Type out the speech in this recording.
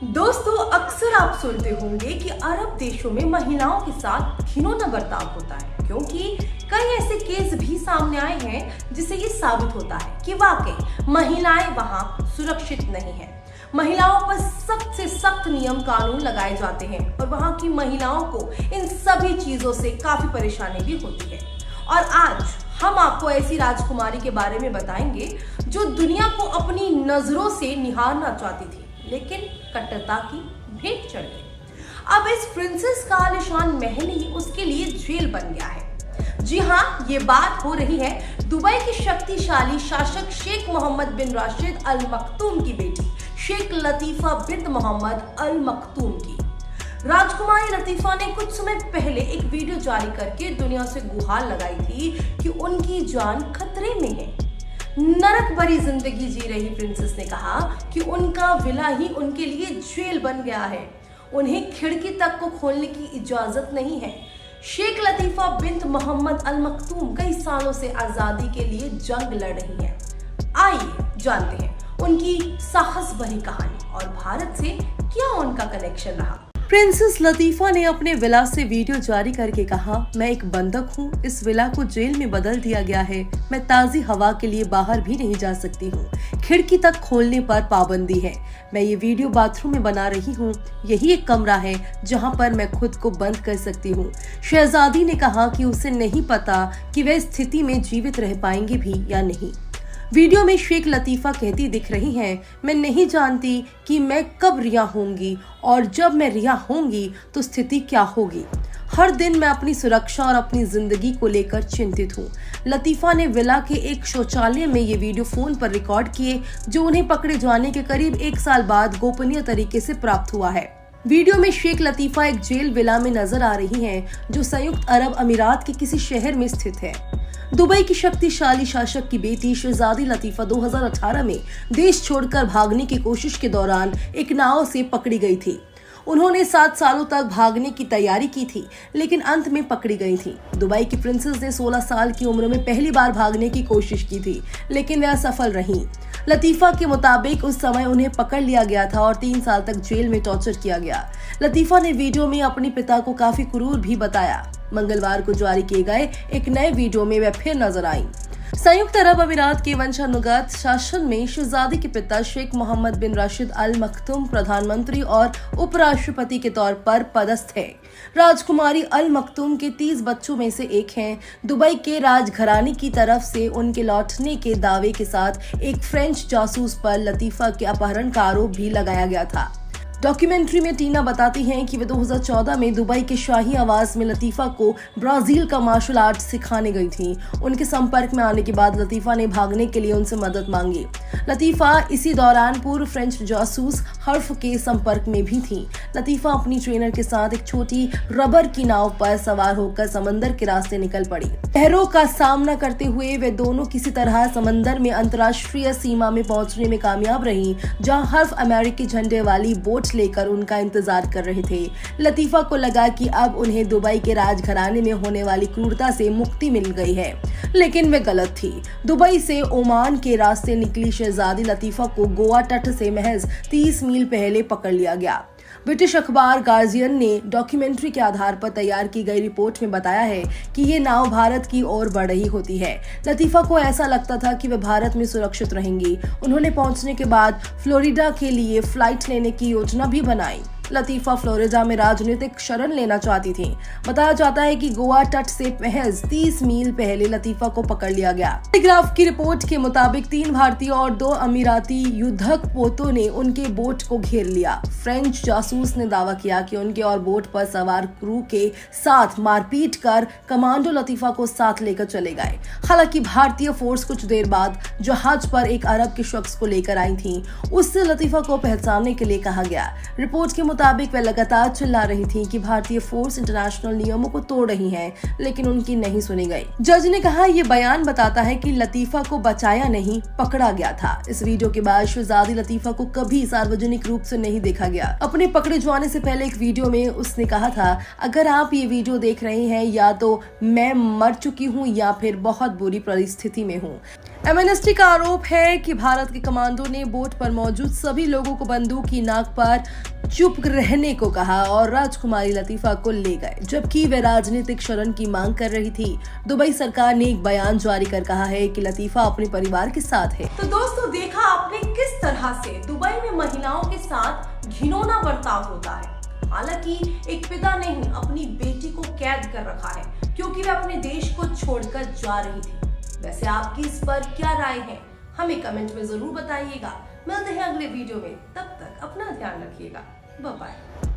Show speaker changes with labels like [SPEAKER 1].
[SPEAKER 1] दोस्तों, अक्सर आप सुनते होंगे कि अरब देशों में महिलाओं के साथ घिनौना बर्ताव होता है, क्योंकि कई ऐसे केस भी सामने आए हैं जिससे ये साबित होता है कि वाकई महिलाएं वहां सुरक्षित नहीं हैं। महिलाओं पर सख्त से सख्त नियम कानून लगाए जाते हैं और वहां की महिलाओं को इन सभी चीजों से काफी परेशानी भी होती है। और आज हम आपको ऐसी राजकुमारी के बारे में बताएंगे जो दुनिया को अपनी नजरों से निहारना चाहती थी, लेकिन कट्टरता की भेंट चढ़ गई। अब इस प्रिंसेस का आलीशान महल ही उसके लिए जेल बन गया है। जी हाँ, ये बात हो रही है दुबई के शक्तिशाली शासक शेख मोहम्मद बिन राशिद अल मखतूम की बेटी शेख लतीफा बिन्त मोहम्मद अल मखतूम की। राजकुमारी लतीफा ने कुछ समय पहले एक वीडियो जारी करके दुनिया से गुहार लगाई थी कि उनकी जान खतरे में है। नरक भरी जिंदगी जी रही प्रिंसेस ने कहा कि उनका विला ही उनके लिए जेल बन गया है। उन्हें खिड़की तक को खोलने की इजाजत नहीं है। शेख लतीफा बिन्त मोहम्मद अल मखतूम कई सालों से आजादी के लिए जंग लड़ रही हैं। आइए जानते हैं उनकी साहस भरी कहानी और भारत से क्या उनका कनेक्शन रहा।
[SPEAKER 2] प्रिंसेस लतीफा ने अपने विला से वीडियो जारी करके कहा, मैं एक बंधक हूँ, इस विला को जेल में बदल दिया गया है। मैं ताज़ी हवा के लिए बाहर भी नहीं जा सकती हूँ। खिड़की तक खोलने पर पाबंदी है। मैं ये वीडियो बाथरूम में बना रही हूँ। यही एक कमरा है जहाँ पर मैं खुद को बंद कर सकती हूँ। शहजादी ने कहा कि उसे नहीं पता कि वह स्थिति में जीवित रह पाएंगे भी या नहीं। वीडियो में शेख लतीफा कहती दिख रही हैं, मैं नहीं जानती कि मैं कब रिहा होंगी और जब मैं रिहा होंगी तो स्थिति क्या होगी। हर दिन मैं अपनी सुरक्षा और अपनी जिंदगी को लेकर चिंतित हूँ। लतीफा ने विला के एक शौचालय में ये वीडियो फोन पर रिकॉर्ड किए, जो उन्हें पकड़े जाने के करीब 1 साल बाद गोपनीय तरीके से प्राप्त हुआ है। वीडियो में शेख लतीफा एक जेल विला में नजर आ रही हैं, जो संयुक्त अरब अमीरात के किसी शहर में स्थित है। दुबई की शक्तिशाली शासक की बेटी शहजादी लतीफा 2018 में देश छोड़कर भागने की कोशिश के दौरान एक नाव से पकड़ी गई थी। उन्होंने 7 सालों तक भागने की तैयारी की थी, लेकिन अंत में पकड़ी गई थी। दुबई की प्रिंसेस ने 16 साल की उम्र में पहली बार भागने की कोशिश की थी, लेकिन वह असफल रही। लतीफा के मुताबिक उस समय उन्हें पकड़ लिया गया था और 3 साल तक जेल में टॉर्चर किया गया। लतीफा ने वीडियो में अपने पिता को काफी क्रूर भी बताया। मंगलवार को जारी किए गए एक नए वीडियो में वह फिर नजर आई। संयुक्त अरब अमीरात के वंशानुगत शासन में शहजादी के पिता शेख मोहम्मद बिन राशिद अल मखतूम प्रधानमंत्री और उपराष्ट्रपति के तौर पर पदस्थ है। राजकुमारी अल मखतूम के 30 बच्चों में से एक हैं। दुबई के राजघराने की तरफ से उनके लौटने के दावे के साथ एक फ्रेंच जासूस पर लतीफा के अपहरण का आरोप भी लगाया गया था। डॉक्यूमेंट्री में टीना बताती हैं कि वे 2014 में दुबई के शाही आवास में लतीफा को ब्राजील का मार्शल आर्ट सिखाने गई थी। उनके संपर्क में आने के बाद लतीफा ने भागने के लिए उनसे मदद मांगी। लतीफा इसी दौरान पूर्व फ्रेंच जासूस हर्फ के संपर्क में भी थी। लतीफा अपनी ट्रेनर के साथ एक छोटी रबर की नाव पर सवार होकर समंदर के रास्ते निकल पड़ी। लहरों का सामना करते हुए वे दोनों किसी तरह समंदर में अंतर्राष्ट्रीय सीमा में पहुंचने में कामयाब रही, जहां हर्फ अमेरिकी झंडे वाली बोट लेकर उनका इंतजार कर रहे थे। लतीफा को लगा कि अब उन्हें दुबई के राजघराने में होने वाली क्रूरता से मुक्ति मिल गई है, लेकिन वे गलत थी। दुबई से ओमान के रास्ते निकली शहजादी लतीफा को गोवा तट से महज 30 मील पहले पकड़ लिया गया। ब्रिटिश अखबार गार्जियन ने डॉक्यूमेंट्री के आधार पर तैयार की गई रिपोर्ट में बताया है कि ये नाव भारत की ओर बढ़ रही होती है। लतीफा को ऐसा लगता था कि वे भारत में सुरक्षित रहेंगी। उन्होंने पहुंचने के बाद फ्लोरिडा के लिए फ्लाइट लेने की योजना भी बनाई। लतीफा फ्लोरिडा में राजनीतिक शरण लेना चाहती थी। बताया जाता है कि गोवा तट से महज 30 मील पहले लतीफा को पकड़ लिया गया। टेलीग्राफ की रिपोर्ट के मुताबिक 3 भारतीय और 2 अमीराती युद्धक पोतों ने उनके बोट को घेर लिया। फ्रेंच जासूस ने दावा किया कि उनके और बोट पर सवार क्रू के साथ मारपीट कर कमांडो लतीफा को साथ लेकर चले गए। हालांकि भारतीय फोर्स कुछ देर बाद जहाज पर एक अरब के शख्स को लेकर आई थी। उससे लतीफा को पहचानने के लिए कहा गया। रिपोर्ट के मुताबिक वे लगातार चिल्ला रही थी कि भारतीय फोर्स इंटरनेशनल नियमों को तोड़ रही है, लेकिन उनकी नहीं सुनी गई। जज ने कहा, यह बयान बताता है कि लतीफा को बचाया नहीं, पकड़ा गया था। इस वीडियो के बाद शहजादी लतीफा को कभी सार्वजनिक रूप से नहीं देखा गया। अपने पकड़े जाने से पहले एक वीडियो में उसने कहा था, अगर आप ये वीडियो देख रहे हैं या तो मैं मर चुकी हूँ या फिर बहुत बुरी परिस्थिति में हूँ। एमनेस्टी का आरोप है कि भारत के कमांडो ने बोट पर मौजूद सभी लोगों को बंदूक की नाक पर चुप रहने को कहा और राजकुमारी लतीफा को ले गए, जबकि वे राजनीतिक शरण की मांग कर रही थी। दुबई सरकार ने एक बयान जारी कर कहा है कि लतीफा अपने परिवार के साथ है।
[SPEAKER 1] तो दोस्तों, देखा आपने किस तरह से दुबई में महिलाओं के साथ घिनौना बर्ताव होता है। हालांकि एक पिता ने ही अपनी बेटी को कैद कर रखा है क्योंकि वह अपने देश को छोड़कर जा रही थी। वैसे आपकी इस पर क्या राय है, हमें कमेंट में जरूर बताइएगा। मिलते हैं अगले वीडियो में, तब तक अपना ध्यान रखिएगा। Bye bye.